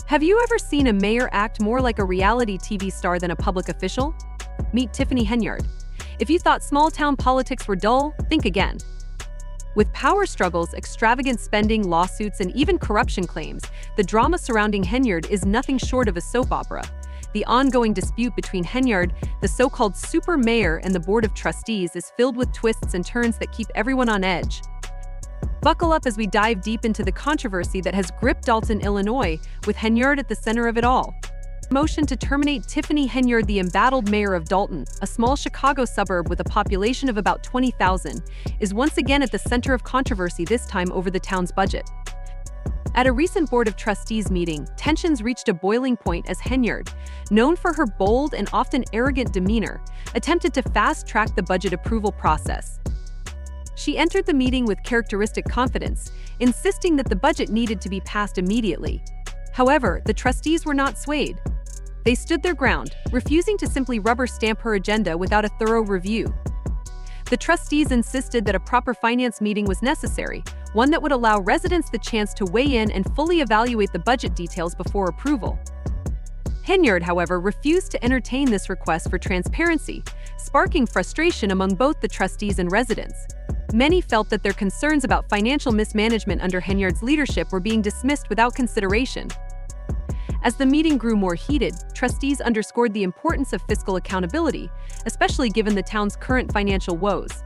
Have you ever seen a mayor act more like a reality TV star than a public official? Meet Tiffany Henyard. If you thought small-town politics were dull, think again. With power struggles, extravagant spending, lawsuits, and even corruption claims, the drama surrounding Henyard is nothing short of a soap opera. The ongoing dispute between Henyard, the so-called super mayor, and the board of trustees is filled with twists and turns that keep everyone on edge. Buckle up as we dive deep into the controversy that has gripped Dalton, Illinois, with Henyard at the center of it all. The motion to terminate Tiffany Henyard, the embattled mayor of Dalton, a small Chicago suburb with a population of about 20,000, is once again at the center of controversy, this time over the town's budget. At a recent Board of Trustees meeting, tensions reached a boiling point as Henyard, known for her bold and often arrogant demeanor, attempted to fast-track the budget approval process. She entered the meeting with characteristic confidence, insisting that the budget needed to be passed immediately. However, the trustees were not swayed. They stood their ground, refusing to simply rubber stamp her agenda without a thorough review. The trustees insisted that a proper finance meeting was necessary, one that would allow residents the chance to weigh in and fully evaluate the budget details before approval. Henyard, however, refused to entertain this request for transparency, sparking frustration among both the trustees and residents. Many felt that their concerns about financial mismanagement under Henyard's leadership were being dismissed without consideration. As the meeting grew more heated, trustees underscored the importance of fiscal accountability, especially given the town's current financial woes.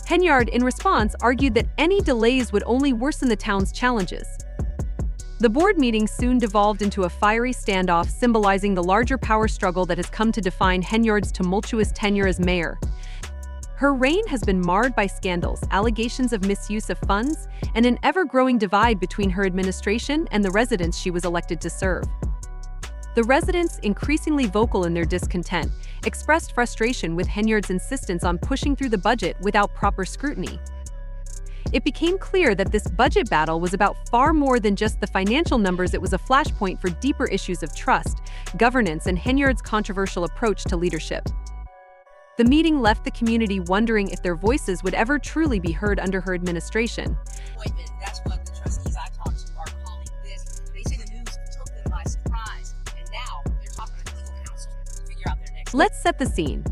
Henyard, in response, argued that any delays would only worsen the town's challenges. The board meeting soon devolved into a fiery standoff, symbolizing the larger power struggle that has come to define Henyard's tumultuous tenure as mayor. Her reign has been marred by scandals, allegations of misuse of funds, and an ever-growing divide between her administration and the residents she was elected to serve. The residents, increasingly vocal in their discontent, expressed frustration with Henyard's insistence on pushing through the budget without proper scrutiny. It became clear that this budget battle was about far more than just the financial numbers. It was a flashpoint for deeper issues of trust, governance, and Henyard's controversial approach to leadership. The meeting left the community wondering if their voices would ever truly be heard under her administration. That's what the trustees I talked to are calling this. They say the news took them by surprise, and now they're talking to legal counsel to figure out their next. Let's set the scene.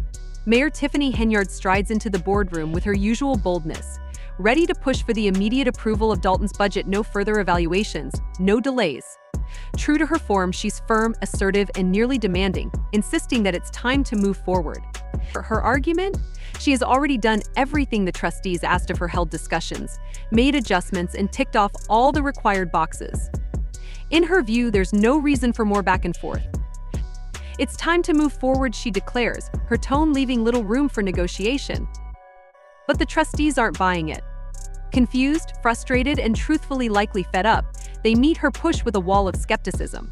Mayor Tiffany Henyard strides into the boardroom with her usual boldness, ready to push for the immediate approval of Dalton's budget. No further evaluations, no delays. True to her form, she's firm, assertive, and nearly demanding, insisting that it's time to move forward. For her argument, she has already done everything the trustees asked of her, held discussions, made adjustments, and ticked off all the required boxes. In her view, there's no reason for more back and forth. It's time to move forward, she declares, her tone leaving little room for negotiation. But the trustees aren't buying it. Confused, frustrated, and truthfully likely fed up, they meet her push with a wall of skepticism.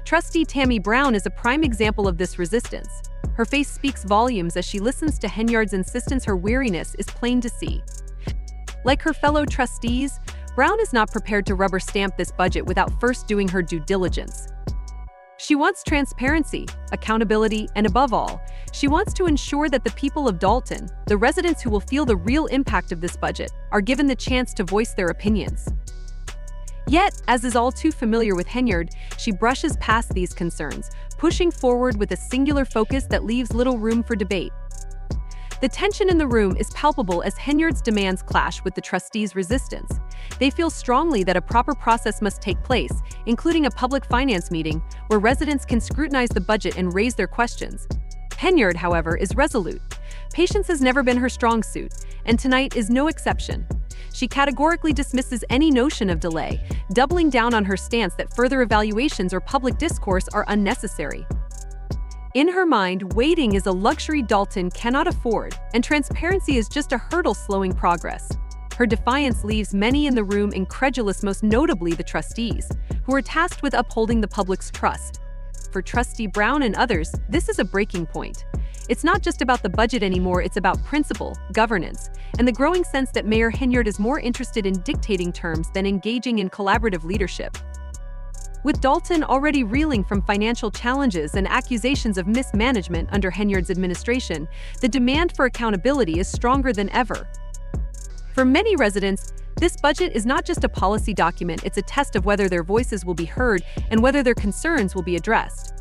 Trustee Tammy Brown is a prime example of this resistance. Her face speaks volumes as she listens to Henyard's insistence. Her weariness is plain to see. Like her fellow trustees, Brown is not prepared to rubber stamp this budget without first doing her due diligence. She wants transparency, accountability, and above all, she wants to ensure that the people of Dalton, the residents who will feel the real impact of this budget, are given the chance to voice their opinions. Yet, as is all too familiar with Henyard, she brushes past these concerns, pushing forward with a singular focus that leaves little room for debate. The tension in the room is palpable as Henyard's demands clash with the trustees' resistance. They feel strongly that a proper process must take place, including a public finance meeting where residents can scrutinize the budget and raise their questions. Henyard, however, is resolute. Patience has never been her strong suit, and tonight is no exception. She categorically dismisses any notion of delay, doubling down on her stance that further evaluations or public discourse are unnecessary. In her mind, waiting is a luxury Dalton cannot afford, and transparency is just a hurdle slowing progress. Her defiance leaves many in the room incredulous, most notably the trustees, who are tasked with upholding the public's trust. For Trustee Brown and others, this is a breaking point. It's not just about the budget anymore, it's about principle, governance, and the growing sense that Mayor Henyard is more interested in dictating terms than engaging in collaborative leadership. With Dalton already reeling from financial challenges and accusations of mismanagement under Henyard's administration, the demand for accountability is stronger than ever. For many residents, This budget is not just a policy document, it's a test of whether their voices will be heard and whether their concerns will be addressed.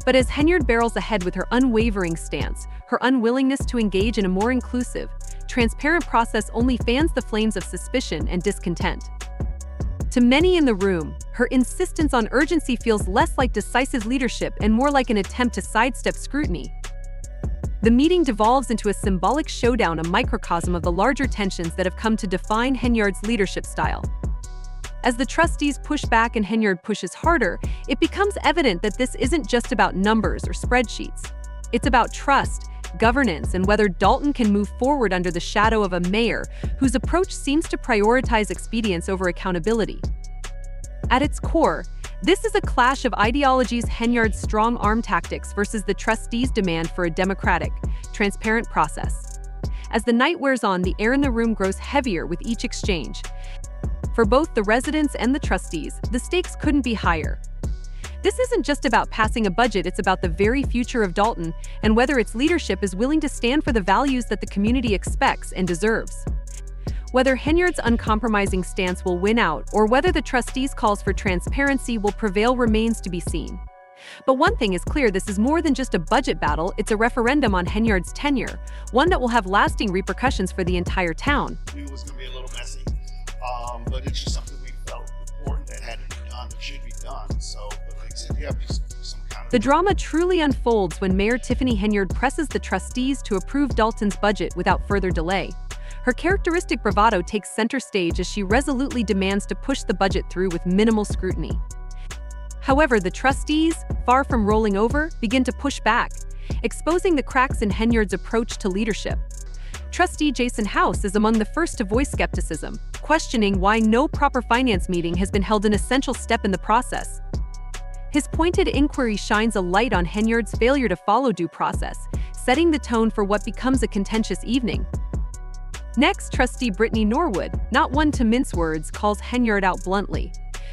But as Henyard barrels ahead with her unwavering stance, her unwillingness to engage in a more inclusive, transparent process only fans the flames of suspicion and discontent. To many in the room, her insistence on urgency feels less like decisive leadership and more like an attempt to sidestep scrutiny. The meeting devolves into a symbolic showdown, a microcosm of the larger tensions that have come to define Henyard's leadership style. As the trustees push back and Henyard pushes harder, it becomes evident that this isn't just about numbers or spreadsheets. It's about trust, governance, and whether Dalton can move forward under the shadow of a mayor whose approach seems to prioritize expedience over accountability. At its core, this is a clash of ideologies: Henyard's strong-arm tactics versus the trustees' demand for a democratic, transparent process. As the night wears on, the air in the room grows heavier with each exchange. For both the residents and the trustees, the stakes couldn't be higher. This isn't just about passing a budget, it's about the very future of Dalton and whether its leadership is willing to stand for the values that the community expects and deserves. Whether Henyard's uncompromising stance will win out or whether the trustees' calls for transparency will prevail remains to be seen. But one thing is clear: this is more than just a budget battle, it's a referendum on Henyard's tenure, one that will have lasting repercussions for the entire town. It was going to be a little messy, but it's just something we felt important that had to be done, that should be done. So, but like I said, you have to be some kind of... The drama truly unfolds when Mayor Tiffany Henyard presses the trustees to approve Dalton's budget without further delay. Her characteristic bravado takes center stage as she resolutely demands to push the budget through with minimal scrutiny. However, the trustees, far from rolling over, begin to push back, exposing the cracks in Henyard's approach to leadership. Trustee Jason House is among the first to voice skepticism, questioning why no proper finance meeting has been held, an essential step in the process. His pointed inquiry shines a light on Henyard's failure to follow due process, setting the tone for what becomes a contentious evening. Next, Trustee Brittany Norwood, not one to mince words, calls Henyard out bluntly.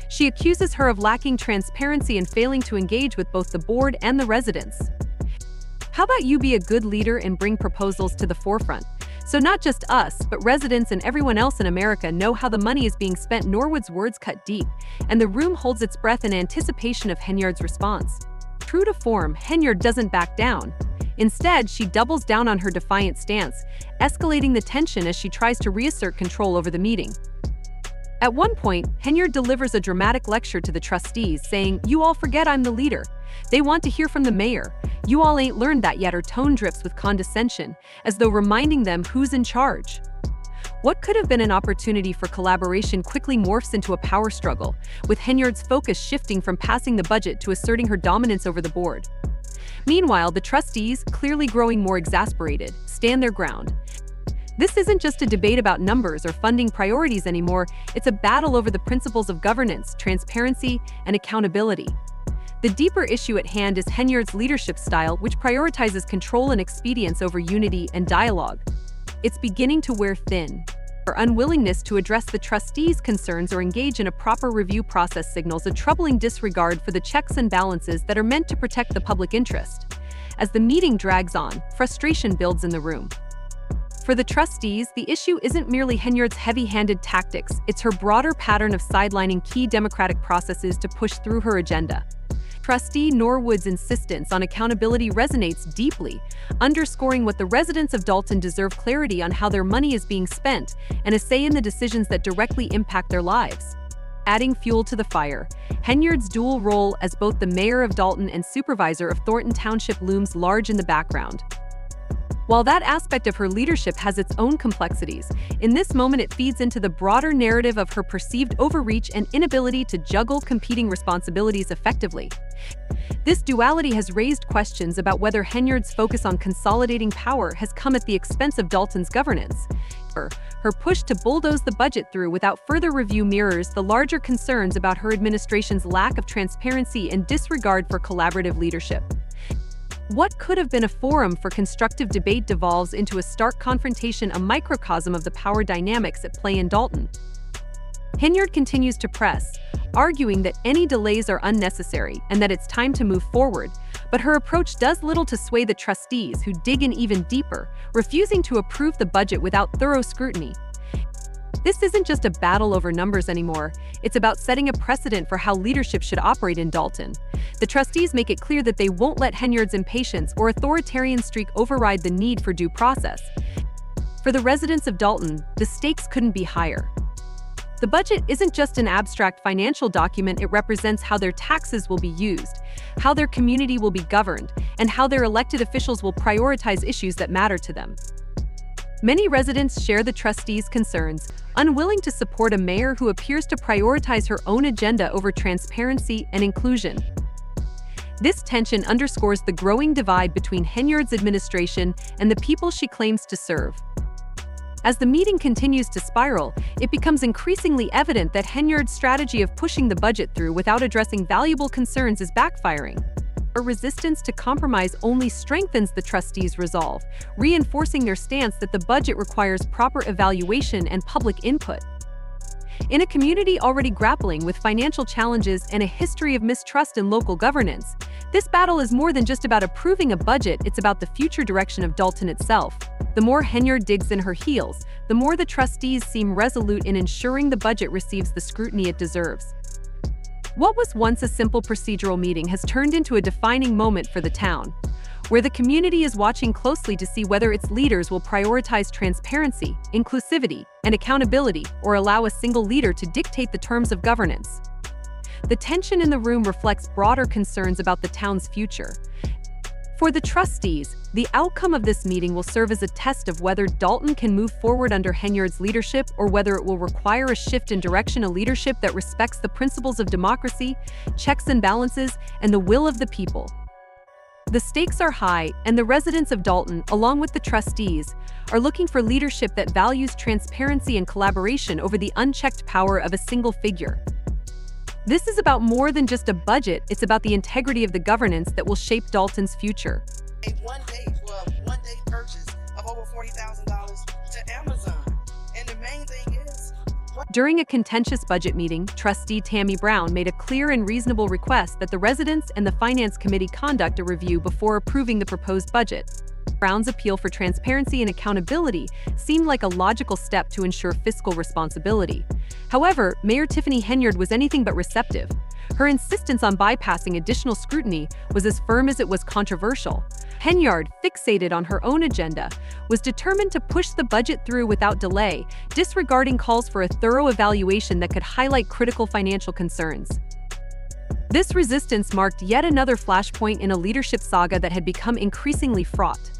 She accuses her of lacking transparency and failing to engage with both the board and the residents. How about you be a good leader and bring proposals to the forefront, so not just us, but residents and everyone else in America know how the money is being spent? Norwood's words cut deep, and the room holds its breath in anticipation of Henyard's response. True to form, Henyard doesn't back down. Instead, she doubles down on her defiant stance, escalating the tension as she tries to reassert control over the meeting. At one point, Henyard delivers a dramatic lecture to the trustees, saying, "You all forget I'm the leader. They want to hear from the mayor. You all ain't learned that yet." Her tone drips with condescension, as though reminding them who's in charge. What could have been an opportunity for collaboration quickly morphs into a power struggle, with Henyard's focus shifting from passing the budget to asserting her dominance over the board. Meanwhile, the trustees, clearly growing more exasperated, stand their ground. This isn't just a debate about numbers or funding priorities anymore, it's a battle over the principles of governance, transparency, and accountability. The deeper issue at hand is Henyard's leadership style, which prioritizes control and expedience over unity and dialogue. It's beginning to wear thin. Her unwillingness to address the trustees' concerns or engage in a proper review process signals a troubling disregard for the checks and balances that are meant to protect the public interest. As the meeting drags on, frustration builds in the room. For the trustees, the issue isn't merely Henyard's heavy-handed tactics, it's her broader pattern of sidelining key democratic processes to push through her agenda. Trustee Norwood's insistence on accountability resonates deeply, underscoring what the residents of Dalton deserve: clarity on how their money is being spent and a say in the decisions that directly impact their lives. Adding fuel to the fire, Henyard's dual role as both the mayor of Dalton and supervisor of Thornton Township looms large in the background. While that aspect of her leadership has its own complexities, in this moment it feeds into the broader narrative of her perceived overreach and inability to juggle competing responsibilities effectively. This duality has raised questions about whether Henyard's focus on consolidating power has come at the expense of Dalton's governance. Her push to bulldoze the budget through without further review mirrors the larger concerns about her administration's lack of transparency and disregard for collaborative leadership. What could have been a forum for constructive debate devolves into a stark confrontation, a microcosm of the power dynamics at play in Dalton. Henyard continues to press, arguing that any delays are unnecessary and that it's time to move forward, but her approach does little to sway the trustees, who dig in even deeper, refusing to approve the budget without thorough scrutiny. This isn't just a battle over numbers anymore, it's about setting a precedent for how leadership should operate in Dalton. The trustees make it clear that they won't let Henyard's impatience or authoritarian streak override the need for due process. For the residents of Dalton, the stakes couldn't be higher. The budget isn't just an abstract financial document, it represents how their taxes will be used, how their community will be governed, and how their elected officials will prioritize issues that matter to them. Many residents share the trustees' concerns, unwilling to support a mayor who appears to prioritize her own agenda over transparency and inclusion. This tension underscores the growing divide between Henyard's administration and the people she claims to serve. As the meeting continues to spiral, it becomes increasingly evident that Henyard's strategy of pushing the budget through without addressing valuable concerns is backfiring. Her resistance to compromise only strengthens the trustees' resolve, reinforcing their stance that the budget requires proper evaluation and public input. In a community already grappling with financial challenges and a history of mistrust in local governance, this battle is more than just about approving a budget, it's about the future direction of Dalton itself. The more Henyard digs in her heels, the more the trustees seem resolute in ensuring the budget receives the scrutiny it deserves. What was once a simple procedural meeting has turned into a defining moment for the town, where the community is watching closely to see whether its leaders will prioritize transparency, inclusivity, and accountability, or allow a single leader to dictate the terms of governance. The tension in the room reflects broader concerns about the town's future. For the trustees, the outcome of this meeting will serve as a test of whether Dalton can move forward under Henyard's leadership or whether it will require a shift in direction, a leadership that respects the principles of democracy, checks and balances, and the will of the people. The stakes are high, and the residents of Dalton, along with the trustees, are looking for leadership that values transparency and collaboration over the unchecked power of a single figure. This is about more than just a budget, it's about the integrity of the governance that will shape Dalton's future. A one-day purchase of over $40,000 to Amazon. And the main thing is... During a contentious budget meeting, Trustee Tammy Brown made a clear and reasonable request that the residents and the Finance Committee conduct a review before approving the proposed budget. Brown's appeal for transparency and accountability seemed like a logical step to ensure fiscal responsibility. However, Mayor Tiffany Henyard was anything but receptive. Her insistence on bypassing additional scrutiny was as firm as it was controversial. Henyard, fixated on her own agenda, was determined to push the budget through without delay, disregarding calls for a thorough evaluation that could highlight critical financial concerns. This resistance marked yet another flashpoint in a leadership saga that had become increasingly fraught.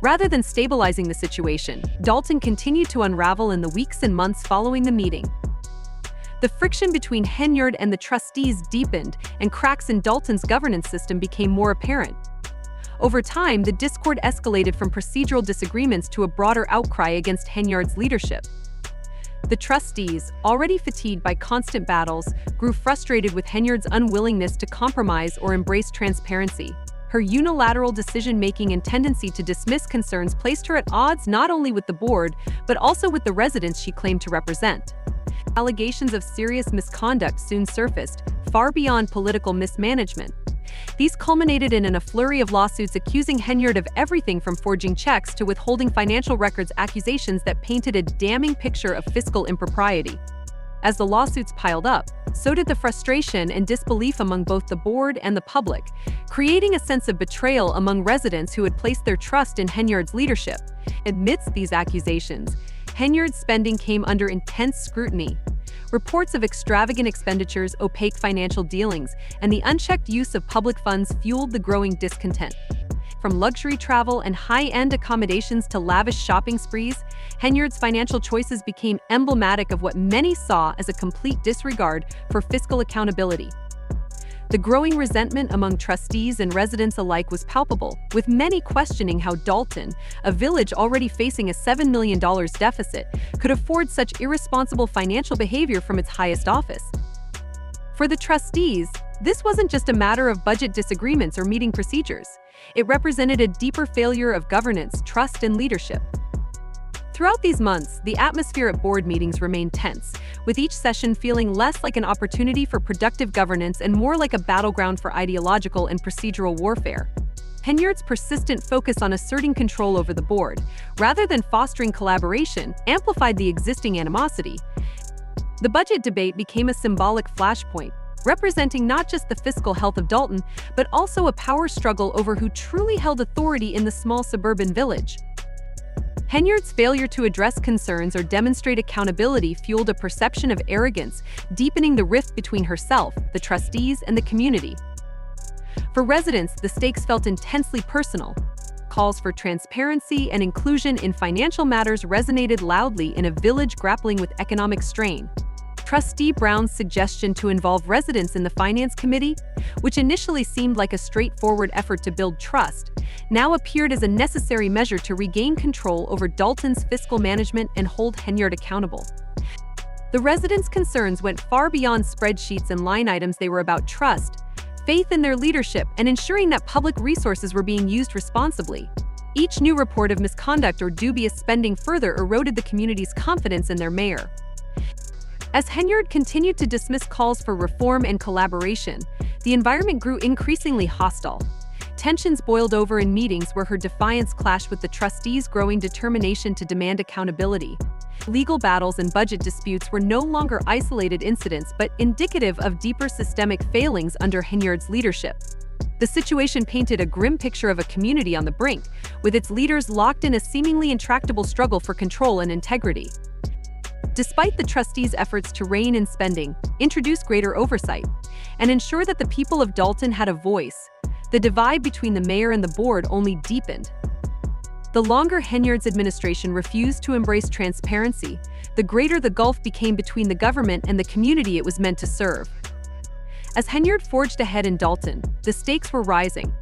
Rather than stabilizing the situation, Dalton continued to unravel in the weeks and months following the meeting. The friction between Henyard and the trustees deepened, and cracks in Dalton's governance system became more apparent. Over time, the discord escalated from procedural disagreements to a broader outcry against Henyard's leadership. The trustees, already fatigued by constant battles, grew frustrated with Henyard's unwillingness to compromise or embrace transparency. Her unilateral decision-making and tendency to dismiss concerns placed her at odds not only with the board, but also with the residents she claimed to represent. Allegations of serious misconduct soon surfaced, far beyond political mismanagement. These culminated in a flurry of lawsuits accusing Henyard of everything from forging checks to withholding financial records, accusations that painted a damning picture of fiscal impropriety. As the lawsuits piled up, so did the frustration and disbelief among both the board and the public, creating a sense of betrayal among residents who had placed their trust in Henyard's leadership. Amidst these accusations, Henyard's spending came under intense scrutiny. Reports of extravagant expenditures, opaque financial dealings, and the unchecked use of public funds fueled the growing discontent. From luxury travel and high-end accommodations to lavish shopping sprees, Henyard's financial choices became emblematic of what many saw as a complete disregard for fiscal accountability. The growing resentment among trustees and residents alike was palpable, with many questioning how Dalton, a village already facing a $7 million deficit, could afford such irresponsible financial behavior from its highest office. For the trustees, this wasn't just a matter of budget disagreements or meeting procedures. It represented a deeper failure of governance, trust, and leadership. Throughout these months, the atmosphere at board meetings remained tense, with each session feeling less like an opportunity for productive governance and more like a battleground for ideological and procedural warfare. Henyard's persistent focus on asserting control over the board, rather than fostering collaboration, amplified the existing animosity. The budget debate became a symbolic flashpoint, representing not just the fiscal health of Dalton, but also a power struggle over who truly held authority in the small suburban village. Henyard's failure to address concerns or demonstrate accountability fueled a perception of arrogance, deepening the rift between herself, the trustees, and the community. For residents, the stakes felt intensely personal. Calls for transparency and inclusion in financial matters resonated loudly in a village grappling with economic strain. Trustee Brown's suggestion to involve residents in the Finance Committee, which initially seemed like a straightforward effort to build trust, now appeared as a necessary measure to regain control over Dalton's fiscal management and hold Henyard accountable. The residents' concerns went far beyond spreadsheets and line items. They were about trust, faith in their leadership, and ensuring that public resources were being used responsibly. Each new report of misconduct or dubious spending further eroded the community's confidence in their mayor. As Henyard continued to dismiss calls for reform and collaboration, the environment grew increasingly hostile. Tensions boiled over in meetings where her defiance clashed with the trustees' growing determination to demand accountability. Legal battles and budget disputes were no longer isolated incidents but indicative of deeper systemic failings under Henyard's leadership. The situation painted a grim picture of a community on the brink, with its leaders locked in a seemingly intractable struggle for control and integrity. Despite the trustees' efforts to rein in spending, introduce greater oversight, and ensure that the people of Dalton had a voice, the divide between the mayor and the board only deepened. The longer Henyard's administration refused to embrace transparency, the greater the gulf became between the government and the community it was meant to serve. As Henyard forged ahead in Dalton, the stakes were rising.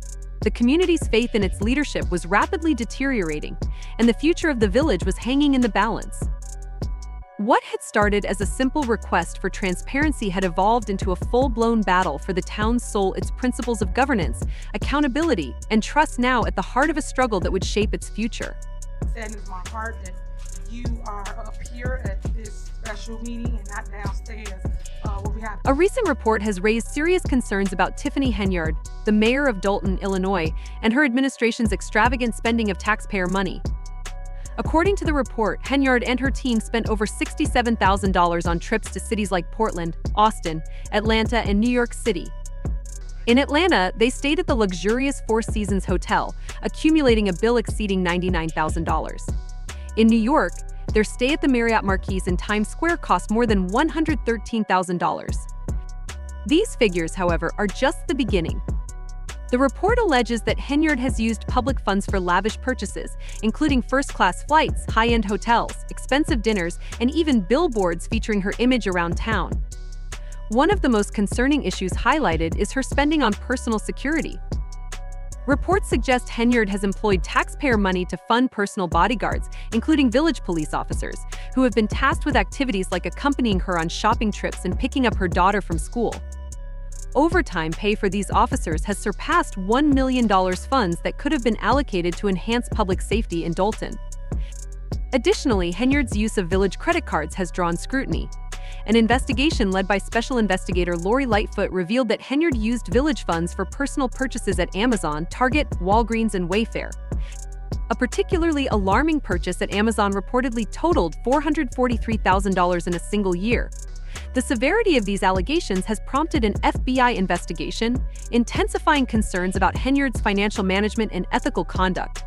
The community's faith in its leadership was rapidly deteriorating, and the future of the village was hanging in the balance. What had started as a simple request for transparency had evolved into a full-blown battle for the town's soul, its principles of governance, accountability, and trust now at the heart of a struggle that would shape its future. It is my heart that you are up here at this special meeting and not downstairs where we have. A recent report has raised serious concerns about Tiffany Henyard, the mayor of Dalton, Illinois, and her administration's extravagant spending of taxpayer money. According to the report, Henyard and her team spent over $67,000 on trips to cities like Portland, Austin, Atlanta, and New York City. In Atlanta, they stayed at the luxurious Four Seasons Hotel, accumulating a bill exceeding $99,000. In New York, their stay at the Marriott Marquis in Times Square cost more than $113,000. These figures, however, are just the beginning. The report alleges that Henyard has used public funds for lavish purchases, including first-class flights, high-end hotels, expensive dinners, and even billboards featuring her image around town. One of the most concerning issues highlighted is her spending on personal security. Reports suggest Henyard has employed taxpayer money to fund personal bodyguards, including village police officers, who have been tasked with activities like accompanying her on shopping trips and picking up her daughter from school. Overtime pay for these officers has surpassed $1 million, funds that could have been allocated to enhance public safety in Dalton. Additionally, Henyard's use of village credit cards has drawn scrutiny. An investigation led by Special Investigator Lori Lightfoot revealed that Henyard used village funds for personal purchases at Amazon, Target, Walgreens, and Wayfair. A particularly alarming purchase at Amazon reportedly totaled $443,000 in a single year. The severity of these allegations has prompted an FBI investigation, intensifying concerns about Henyard's financial management and ethical conduct.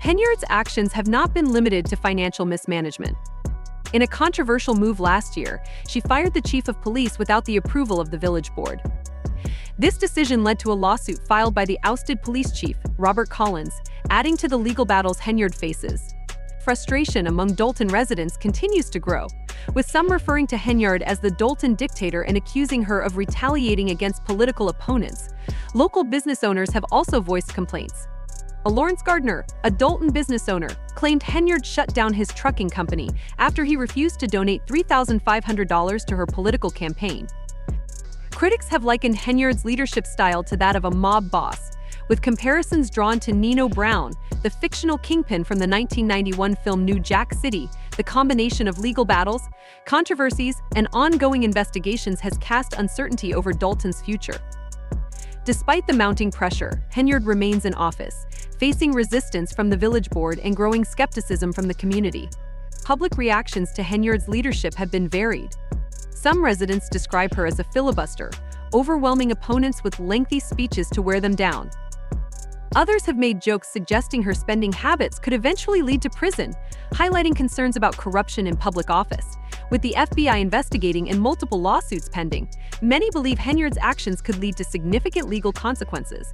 Henyard's actions have not been limited to financial mismanagement. In a controversial move last year, she fired the chief of police without the approval of the village board. This decision led to a lawsuit filed by the ousted police chief, Robert Collins, adding to the legal battles Henyard faces. Frustration among Dalton residents continues to grow, with some referring to Henyard as the Dalton dictator and accusing her of retaliating against political opponents. Local business owners have also voiced complaints. Lawrence Gardner, a Dalton business owner, claimed Henyard shut down his trucking company after he refused to donate $3,500 to her political campaign. Critics have likened Henyard's leadership style to that of a mob boss, with comparisons drawn to Nino Brown, the fictional kingpin from the 1991 film New Jack City. The combination of legal battles, controversies, and ongoing investigations has cast uncertainty over Dalton's future. Despite the mounting pressure, Henyard remains in office, facing resistance from the village board and growing skepticism from the community. Public reactions to Henyard's leadership have been varied. Some residents describe her as a filibuster, overwhelming opponents with lengthy speeches to wear them down. Others have made jokes suggesting her spending habits could eventually lead to prison, highlighting concerns about corruption in public office. With the FBI investigating and multiple lawsuits pending, many believe Henyard's actions could lead to significant legal consequences.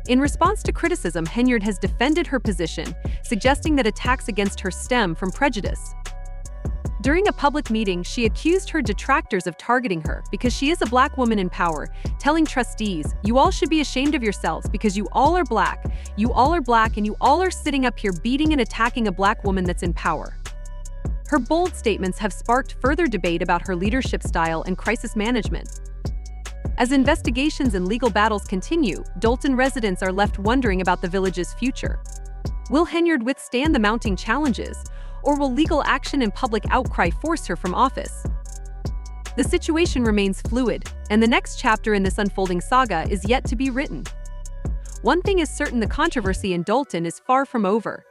In response to criticism, Henyard has defended her position, suggesting that attacks against her stem from prejudice. During a public meeting, she accused her detractors of targeting her because she is a black woman in power, telling trustees, "You all should be ashamed of yourselves because you all are black. You all are black and you all are sitting up here beating and attacking a black woman that's in power." Her bold statements have sparked further debate about her leadership style and crisis management. As investigations and legal battles continue, Dolton residents are left wondering about the village's future. Will Henyard withstand the mounting challenges, or will legal action and public outcry force her from office? The situation remains fluid, and the next chapter in this unfolding saga is yet to be written. One thing is certain: the controversy in Dolton is far from over.